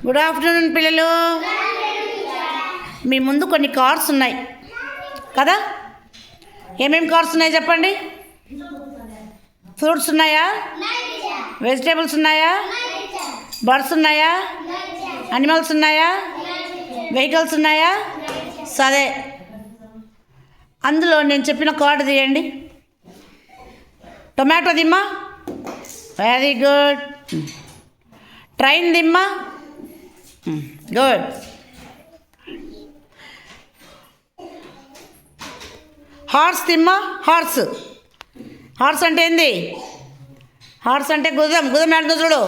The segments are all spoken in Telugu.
గుడ్ ఆఫ్టర్నూన్ పిల్లలు. మీ ముందు కొన్ని కార్స్ ఉన్నాయి కదా. ఏమేమి కార్స్ ఉన్నాయి చెప్పండి. ఫ్రూట్స్ ఉన్నాయా, వెజిటేబుల్స్ ఉన్నాయా, బర్డ్స్ ఉన్నాయా, అనిమల్స్ ఉన్నాయా, వెహికల్స్ ఉన్నాయా? సరే, అందులో నేను చెప్పిన కార్డు తీయండి. టొమాటో దిమ్మా, వెరీ గుడ్. ట్రైన్ దిమ్మా, గుడ్. హార్స్ దిమ్మా, హార్స్. హార్స్ అంటే ఏంది? హార్స్ అంటే గుదం. గుదం ఏంటో చూడు.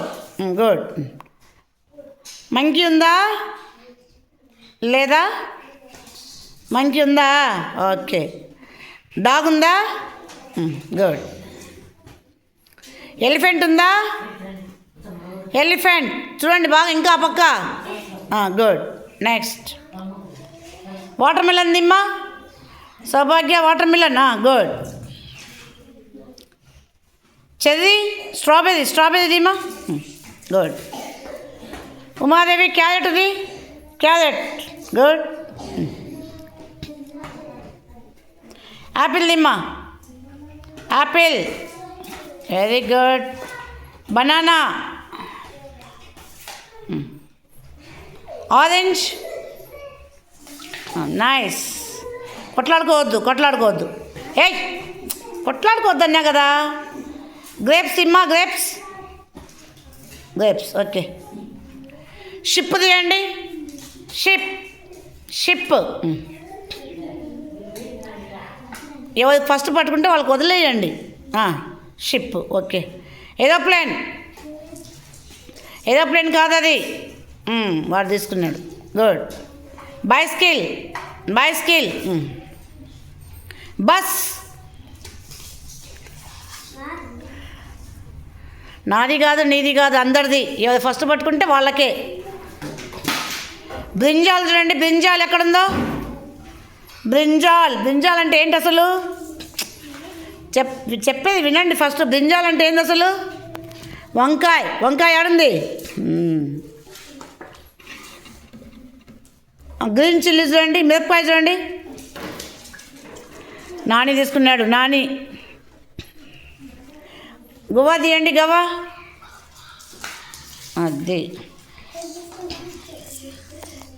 గుడ్. మంకీ ఉందా లేదా? మంకీ ఉందా? ఓకే. డాగ్ ఉందా? గుడ్. ఎలిఫెంట్ ఉందా? ఎలిఫెంట్ చూడండి బాగా, ఇంకా పక్క. గుడ్. నెక్స్ట్ వాటర్ మిలన్ దిమ్మా, Soubhagya. Watermelon, good. Cherry, strawberry. Strawberry దిమ్మా, గుడ్. ఉమాదేవి క్యారెట్ ది, క్యారెట్, గుడ్. యాపిల్ దిమ్మా, apple, very good. Banana, orange, nice. కొట్లాడుకోవద్దు. ఏయ్, కొట్లాడుకోవద్దు అన్నా కదా. గ్రేప్స్ తిమ్మా, గ్రేప్స్. ఓకే. షిప్ తీయండి. షిప్. ఎవరు ఫస్ట్ పట్టుకుంటే వాళ్ళకి వదిలేయండి. Ship, okay. ఏరోప్లేన్ కాదు అది, వాడు తీసుకున్నాడు. గుడ్. బైస్కిల్. బస్. నాది కాదు, నీది కాదు, అందరిది. ఎవరు ఫస్ట్ పట్టుకుంటే వాళ్ళకే. బ్రింజాల్ చూడండి. బ్రింజాల్ ఎక్కడుందో? బ్రింజాల్ అంటే ఏంటి అసలు? చెప్పేది వినండి ఫస్ట్. బ్రింజాల్ అంటే ఏంటి అసలు? వంకాయ ఆడుంది. గ్రీన్ చిల్లీ చూడండి. మిరపకాయ చూడండి. నాని తీసుకున్నాడు. నాని. గువా తీయండి. గవా, అది.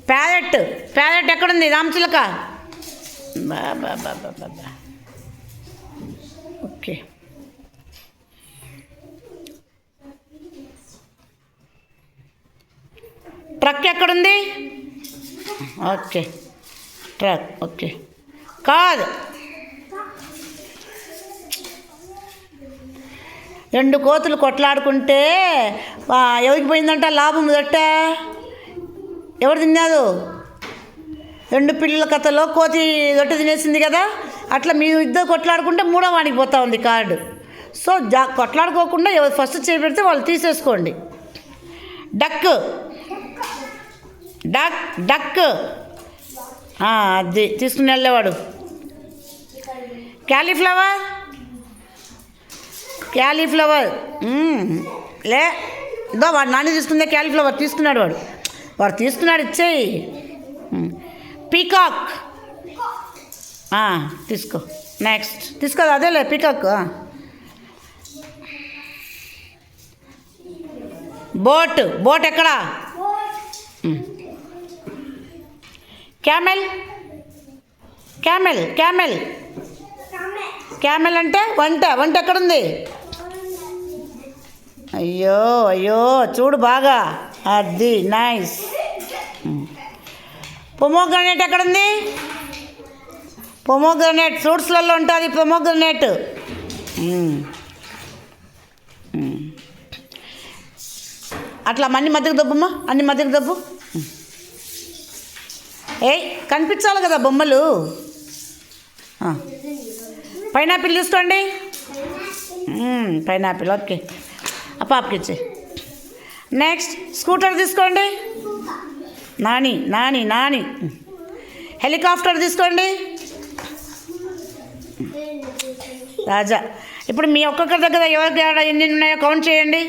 ప్యారెట్ ఎక్కడుంది? రామచిలక. బాబా. ఓకే. ట్రక్ ఎక్కడుంది? Okay, truck. ఓకే. కాదు, 2 కోతులు కొట్లాడుకుంటే ఎవరికి పోయిందంట లాభం? ఎవరు తిన్నారు? 2 పిల్లల కథలో కోతి రొట్టె తినేసింది కదా. అట్లా మీరు ఇద్దరు కొట్లాడుకుంటే 3వ వానికి పోతా ఉంది కార్డు. సో కొట్లాడుకోకుండా ఎవరు ఫస్ట్ చేపెడితే వాళ్ళు తీసేసుకోండి. డక్. అది తీసుకుని వెళ్ళేవాడు. క్యాలీఫ్లవర్. ఇదో వాడు నాని తీసుకుందే క్యాలీఫ్లవర్. తీసుకున్నాడు వాడు తీసుకున్నాడు. ఇచ్చేయి. పీకాక్. తీసుకో. నెక్స్ట్ తీసుకో. అదేలే పీకాక్. బోట్ ఎక్కడా? క్యామెల్ అంటే వంట ఎక్కడుంది? అయ్యో చూడు బాగా. అది నైస్. పొమోగ్రనేట్ ఎక్కడుంది? పొమోగ్రనేట్ ఫ్రూట్స్లలో ఉంటుంది. పొమోగ్రనేట్. అట్లా అన్ని మధ్యకు దబ్బమ్మా. అన్ని మధ్యకు దబ్బు. కనిపించాలి కదా బొమ్మలు. పైనాపిల్ తీసుకోండి. Pineapple, okay. పాపకి ఇచ్చే. నెక్స్ట్ స్కూటర్ తీసుకోండి. నాని. హెలికాప్టర్ తీసుకోండి. రాజా. ఇప్పుడు మీ ఒక్కొక్కరి దగ్గర ఎవరికి ఎన్ని ఉన్నాయో కౌంట్ చేయండి.